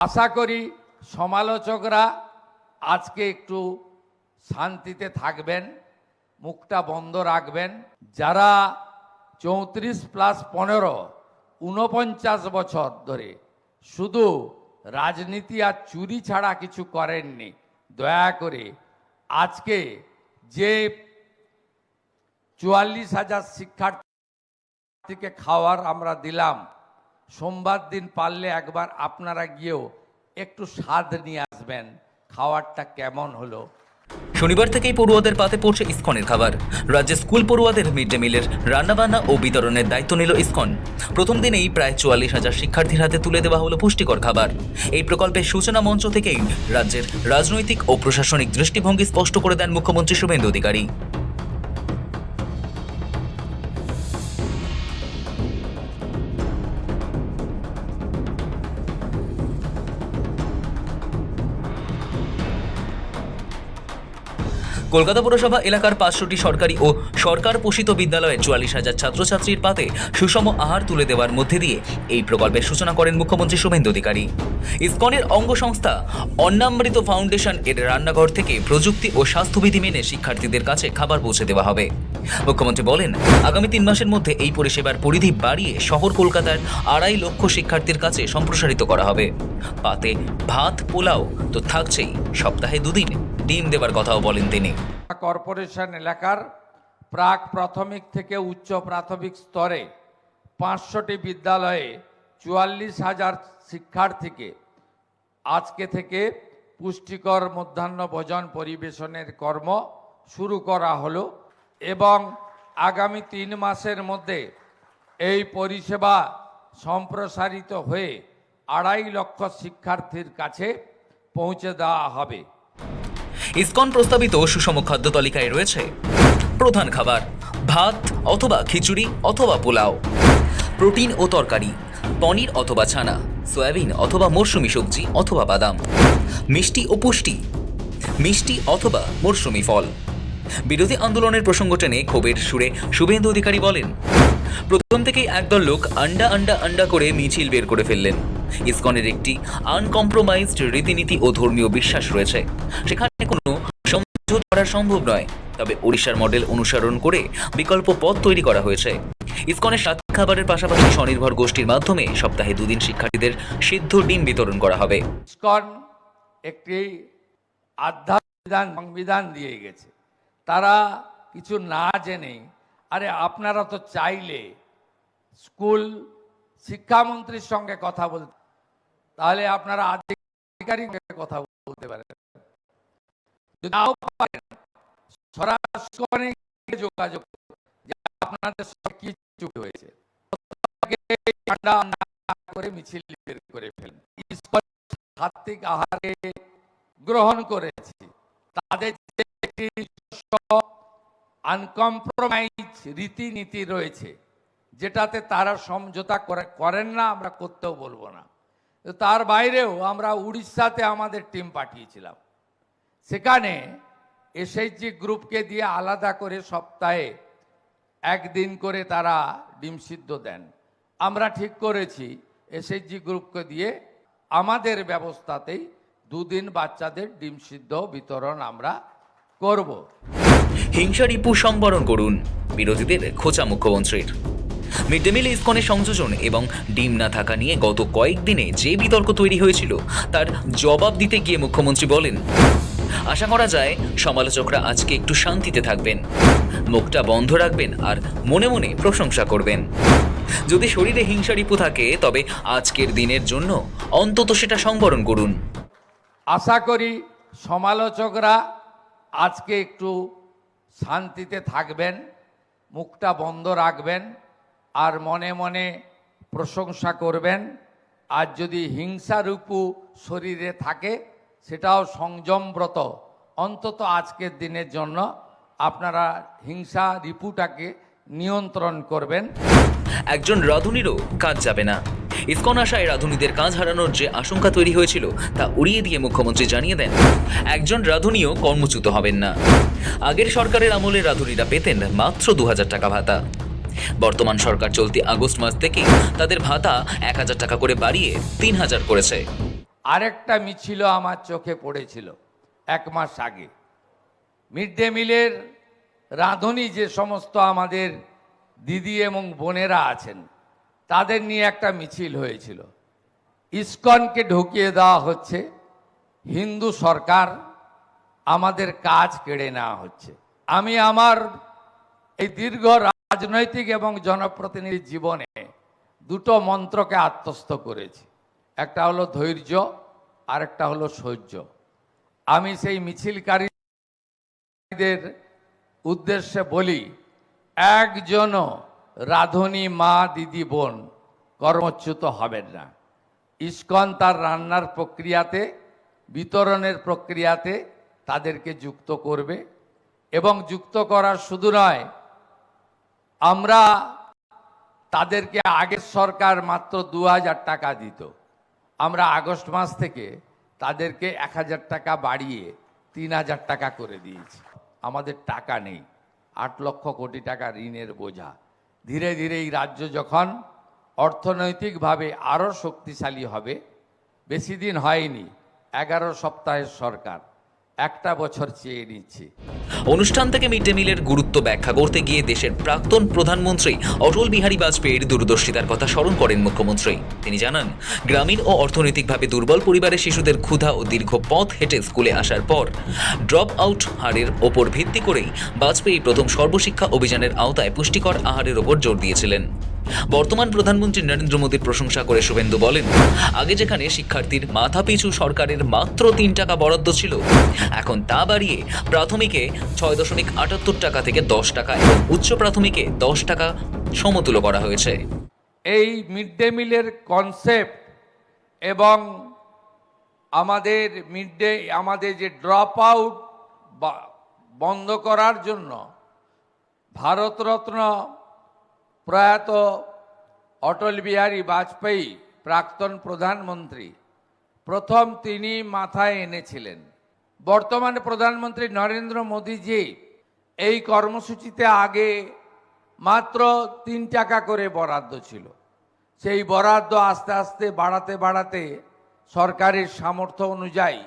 আশা করি সমালোচকরা আজকে একটু শান্তিতে থাকবেন, মুখটা বন্ধ রাখবেন। যারা 34+15 49 বছর ধরে শুধু রাজনীতি আর চুরি ছাড়া কিছু করেননি, দয়া করে আজকে যে 44,000 শিক্ষার্থীকে খাওয়ার আমরা দিলাম, সোমবার দিন পারলে একবার আপনারা গিয়েও একটু স্বাদ নিয়ে আসবেন, খাওয়ারটা কেমন হলো। শনিবার থেকেই পড়ুয়াদের পাতে পড়ছে ইসকনের খাবার। রাজ্যে স্কুল পড়ুয়াদের মিড ডে মিলের রান্নাবান্না ও বিতরণের দায়িত্ব নিল ইসকন। প্রথম দিনেই প্রায় 44,000 শিক্ষার্থীর হাতে তুলে দেওয়া হলো পুষ্টিকর খাবার। এই প্রকল্পের সূচনা মঞ্চ থেকেই রাজ্যের রাজনৈতিক ও প্রশাসনিক দৃষ্টিভঙ্গি স্পষ্ট করে দেন মুখ্যমন্ত্রী শুভেন্দু অধিকারী। কলকাতা পুরসভা এলাকার 500টি সরকারি ও সরকার পোষিত বিদ্যালয়ের 44,000 ছাত্রছাত্রীর পাতে সুষম আহার তুলে দেওয়ার মধ্যে দিয়ে এই প্রকল্পের সূচনা করেন মুখ্যমন্ত্রী শুভেন্দু অধিকারী। ইসকনের অঙ্গ সংস্থা অন্নামৃত ফাউন্ডেশন এর রান্নাঘর থেকে প্রযুক্তি ও স্বাস্থ্যবিধি মেনে শিক্ষার্থীদের কাছে খাবার পৌঁছে দেওয়া হবে। মুখ্যমন্ত্রী বলেন, আগামী 3 মাসের মধ্যে এই পরিষেবার পরিধি বাড়িয়ে শহর কলকাতার 2.5 লক্ষ শিক্ষার্থীর কাছে সম্প্রসারিত করা হবে। পাতে ভাত পোলাও তো থাকছেই, সপ্তাহে 2 দিন ডিম দেবার কথাও বলেন তিনি। কর্পোরেশন এলাকার প্রাক প্রাথমিক থেকে উচ্চ প্রাথমিক স্তরে 500টি বিদ্যালয়ে 44,000 শিক্ষার্থীকে আজকে থেকে পুষ্টিকর মধ্যাহ্ন ভোজন পরিবেশনের কর্ম শুরু করা হলো এবং আগামী 3 মাসের মধ্যে এই পরিষেবা সম্প্রসারিত হয়ে 2.5 লক্ষ শিক্ষার্থীর কাছে পৌঁছে দেওয়া হবে। ইসকন প্রস্তাবিত সুষম খাদ্য তালিকায় রয়েছে প্রধান খাবার ভাত অথবা খিচুড়ি অথবা পোলাও, প্রোটিন ও তরকারি, পনির অথবা ছানা, সয়াবিন অথবা মরশুমি সবজি অথবা বাদাম, মিষ্টি ও পুষ্টি, মিষ্টি অথবা মরশুমি ফল। বিরোধী আন্দোলনের প্রসঙ্গ টেনে ক্ষোভের সুরে শুভেন্দু অধিকারী বলেন, প্রথম থেকেই একদল লোক আন্ডা করে মিছিল বের করে ফেললেন। ইসকনের একটি আনকম্প্রোমাইজড রীতিনীতি ও ধর্মীয় বিশ্বাস রয়েছে, সেখানে কোনো সমঝোতা করা সম্ভব নয়। তবে ওড়িশার মডেল অনুসরণ করে বিকল্প পথ তৈরি করা হয়েছে। ইসকনের সাথে খাবারের পাশাপাশি স্বনির্ভর গোষ্ঠীর মাধ্যমে সপ্তাহে 2 দিন শিক্ষার্থীদের সিদ্ধ ডিম বিতরণ করা হবে। ইসকন একটি আধ্যাত্মিক সংবিধান দিয়ে গেছে, তারা কিছু না জেনে, আরে আপনারা তো চাইলে স্কুল শিক্ষামন্ত্রীর সঙ্গে কথা বলতে, তাহলে আপনারা আধিকারিকের কথা বলতে পারেন, নাও পারেন সরাসরি যোগাযোগ যে আপনাদের সব কিছু হয়েছে করে মিছিল বের করে ফেলেন। সাত্বিক আহারে গ্রহণ করেছি, তাদের যে আনকম্প্রোমাইজ রীতিনীতি রয়েছে যেটাতে তারা সমঝোতা করেন না, আমরা করতেও বলবো না। তার বাইরেও আমরা উড়িষ্যাতে আমাদের টিম পাঠিয়েছিলাম, সেখানে এসএইচজি গ্রুপকে দিয়ে আলাদা করে সপ্তাহে 1 দিন করে তারা ডিম সিদ্ধ দেন। আমরা ঠিক করেছি এসএইচজি গ্রুপকে দিয়ে আমাদের ব্যবস্থাতেই 2 দিন বাচ্চাদের ডিম সিদ্ধ বিতরণ আমরা করব। হিংসা রিপু সংবরণ করুন, বিরোধীদের খোঁচা মুখ্যমন্ত্রীর। মিড ডে মিল ইসকনের সংযোজন এবং ডিম না থাকা নিয়ে গত কয়েকদিনে যে বিতর্ক তৈরি হয়েছিল তার জবাব দিতে গিয়ে মুখ্যমন্ত্রী বলেন, আশা করা যায় সমালোচকরা আজকে একটু শান্তিতে থাকবেন, মুখটা বন্ধ রাখবেন আর মনে মনে প্রশংসা করবেন। যদি শরীরে হিংসা রিপু থাকে তবে আজকের দিনের জন্য অন্তত সেটা সংবরণ করুন। আশা করি সমালোচকরা আজকে একটু শান্তিতে থাকবেন, মুখটা বন্ধ রাখবেন আর মনে মনে প্রশংসা করবেন। আর যদি হিংসা রূপু শরীরে থাকে সেটাও সংযমব্রত, অন্তত আজকের দিনের জন্য আপনারা হিংসা রিপুটাকে নিয়ন্ত্রণ করবেন। একজন রাঁধুনিরও কাজ যাবে না। ইসকন আশায় রাঁধুনিদের কাজ হারানোর যে আশঙ্কা তৈরি হয়েছিল তা উড়িয়ে দিয়ে মুখ্যমন্ত্রী জানিয়ে দেন, একজন রাঁধুনিও কর্মচ্যুত হবেন না। আগের সরকারের আমলে রাঁধুনিরা পেতেন মাত্র 2,000 টাকা ভাতা। বর্তমান সরকার চলতি আগস্ট মাস থেকে তাদের ভাতা 1,000 টাকা করে বাড়িয়ে 3,000 করেছে। আরেকটা মিছিল আমার চোখে পড়েছিল 1 মাস আগে। মিড ডে মিলের রাঁধুনি যে সমস্ত আমাদের দিদি এবং বোনেরা আছেন, তাদের নিয়ে একটা মিছিল হয়েছিল। ইসকনকে ঢুকিয়ে দেওয়া হচ্ছে, হিন্দু সরকার, আমাদের কাজ কেড়ে নেওয়া হচ্ছে। আমি আমার এই দীর্ঘ রাজনৈতিক এবং জনপ্রতিনিধি জীবনে দুটো মন্ত্রকে আত্মস্থ করেছি, একটা হলো ধৈর্য আর একটা হলো সহ্য। আমি সেই মিছিলকারীদের উদ্দেশ্যে বলি, একজনও রাঁধুনি মা দিদি বোন কর্মচ্যুত হবেন না। ইসকন তার রান্নার প্রক্রিয়াতে, বিতরণের প্রক্রিয়াতে তাদেরকে যুক্ত করবে, এবং যুক্ত করার শুধু নয়, আমরা তাদেরকে আগের সরকার মাত্র 2000 টাকা দিত, আমরা আগস্ট মাস থেকে তাদেরকে 1000 টাকা বাড়িয়ে 3000 টাকা করে দিয়েছি। আমাদের টাকা নেই, 8 লক্ষ কোটি টাকা ঋণের বোঝা। ধীরে ধীরে এই রাজ্য যখন অর্থনৈতিকভাবে আরও শক্তিশালী হবে, বেশি দিন হয়নি, 11 সপ্তাহের সরকার, 1 বছর চেয়ে নিচ্ছে। অনুষ্ঠান থেকে মিড ডে মিলের গুরুত্ব ব্যাখ্যা করতে গিয়ে দেশের প্রাক্তন প্রধানমন্ত্রী অটল বিহারী বাজপেয়ীর দূরদর্শিতার কথা স্মরণ করেন মুখ্যমন্ত্রী। তিনি জানান, গ্রামীণ ও অর্থনৈতিকভাবে দুর্বল পরিবারের শিশুদের ক্ষুধা ও দীর্ঘ পথ হেঁটে স্কুলে আসার পর ড্রপ আউট হারের ওপর ভিত্তি করেই বাজপেয়ী প্রথম সর্বশিক্ষা অভিযানের আওতায় পুষ্টিকর আহারের ওপর জোর দিয়েছিলেন। বর্তমান প্রধানমন্ত্রী নরেন্দ্র মোদীর প্রশংসা করে শুভেন্দু বলেন, আগে যেখানে শিক্ষার্থীর মাথাপিছু সরকারের মাত্র 3 টাকা বরাদ্দ ছিল, এখন তা বাড়িয়ে প্রাথমিকে 6.78 টাকা থেকে 10 টাকা এবং উচ্চ প্রাথমিকে 10 টাকা সমতুল্য করা হয়েছে। এই মিড ডে মিলের কনসেপ্ট এবং আমাদের যে ড্রপ আউট বন্ধ করার জন্য ভারতরত্ন প্রয়াত অটল বিহারী বাজপেয়ী, প্রাক্তন প্রধানমন্ত্রী, প্রথম তিনি মাথায় এনেছিলেন। বর্তমান প্রধানমন্ত্রী নরেন্দ্র মোদীজি এই কর্মসূচিতে আগে মাত্র 3 টাকা করে বরাদ্দ ছিল, সেই বরাদ্দ আস্তে আস্তে বাড়াতে সরকারের সামর্থ্য অনুযায়ী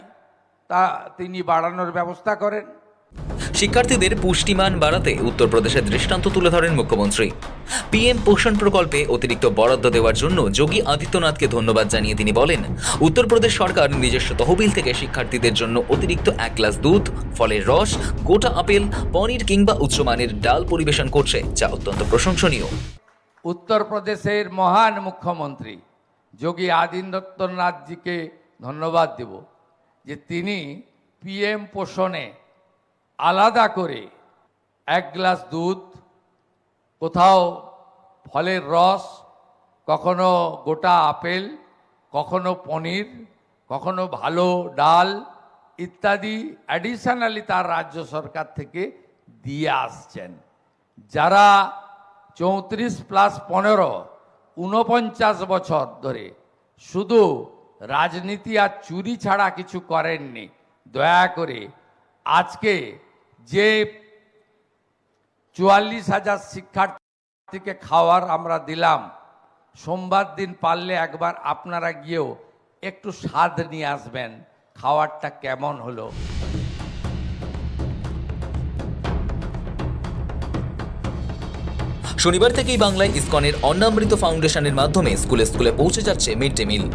তা তিনি বাড়ানোর ব্যবস্থা করেন। শিক্ষার্থীদের পুষ্টিমান বাড়াতে উত্তরপ্রদেশের দৃষ্টান্ত তুলে ধরেন মুখ্যমন্ত্রী। পিএম পোষণ প্রকল্পে অতিরিক্ত বরাদ্দ দেওয়ার জন্য যোগী আদিত্যনাথকে ধন্যবাদ জানিয়ে তিনি বলেন, উত্তরপ্রদেশ সরকার নিজস্ব তহবিল থেকে শিক্ষার্থীদের জন্য অতিরিক্ত 1 গ্লাস দুধ, ফলের রস, গোটা আপেল, পনির কিংবা উচ্চমানের ডাল পরিবেশন করছে, যা অত্যন্ত প্রশংসনীয়। উত্তরপ্রদেশের মহান মুখ্যমন্ত্রী যোগী আদিত্যনাথজিকে ধন্যবাদ দেব যে তিনি পিএম পোষণে আলাদা করে 1 গ্লাস দুধ, কোথাও ফলের রস, কখনো গোটা আপেল, কখনো পনির, কখনো ভালো ডাল ইত্যাদি অ্যাডিশনালি তার রাজ্য সরকার থেকে দিয়ে আসছেন। যারা 34+15 49 বছর ধরে শুধু রাজনীতি আর চুরি ছাড়া কিছু করেননি, দয়া করে আজকে যে 44,000 শিক্ষার্থীকে খাওয়ার আমরা দিলাম, সোমবার দিন পারলে একবার আপনারা গিয়েও একটু স্বাদ নিয়ে আসবেন, খাওয়ারটা কেমন হলো। শনিবার থেকেই বাংলায় ইসকনের অন্নামৃত ফাউন্ডেশনের মাধ্যমে স্কুলে স্কুলে পৌঁছে যাচ্ছে মিড ডে মিল।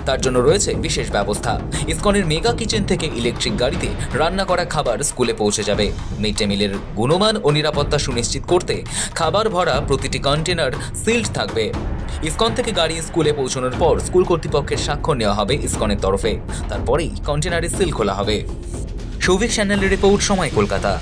তার জন্য রয়েছে বিশেষ ব্যবস্থা। ইসকনের মেগা কিচেন থেকে ইলেকট্রিক গাড়িতে রান্না করা খাবার স্কুলে পৌঁছে যাবে। মিড ডে মিলের গুণমান ও নিরাপত্তা সুনিশ্চিত করতে খাবার ভরা প্রতিটি কন্টেনার সিল্ড থাকবে। ইসকন থেকে গাড়ি স্কুলে পৌঁছানোর পর স্কুল কর্তৃপক্ষের স্বাক্ষর নেওয়া হবে ইসকনের তরফে, তারপরেই কন্টেনারে সিল খোলা হবে। সৌভিক চ্যানেলের রিপোর্ট, সময়, কলকাতা।